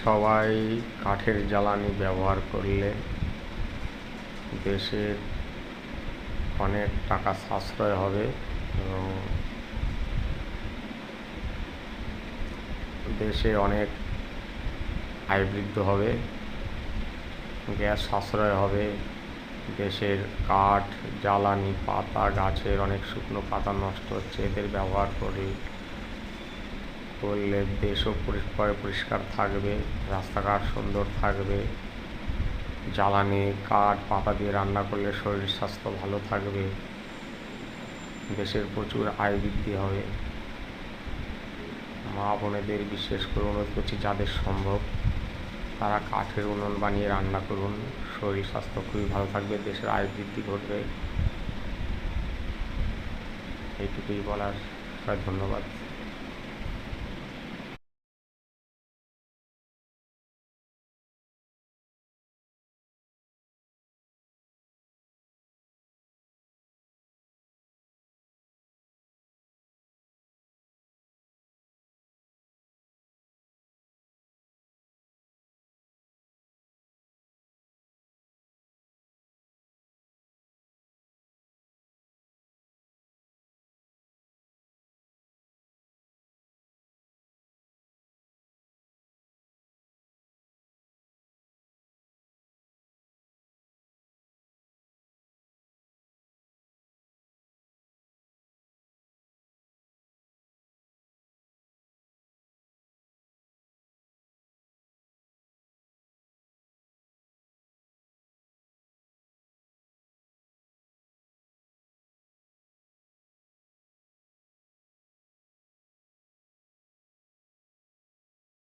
সবাই কাঠের জ্বালানি ব্যবহার করলে দেশের অনেক টাকা সাশ্রয় হবে এবং দেশে অনেক আয় বৃদ্ধি হবে, গ্যাস সাশ্রয় হবে। দেশের কাঠ, জ্বালানি, পাতা, গাছের অনেক শুকনো পাতা নষ্ট হচ্ছে, এদের ব্যবহার করলে দেশও পরিষ্কার থাকবে, রাস্তাঘাট সুন্দর থাকবে। জ্বালানি, কাঠ, পাতা দিয়ে রান্না করলে শরীর স্বাস্থ্য ভালো থাকবে, দেশের প্রচুর আয় বৃদ্ধি হবে। মা বোনেদের বিশেষ করে অনুরোধ করছি, যাদের সম্ভব তারা কাঠের উনুন বানিয়ে রান্না করুন, শরীর স্বাস্থ্য খুবই ভালো থাকবে, দেশের আয় বৃদ্ধি ঘটবে। এইটুকুই বলার, ধন্যবাদ।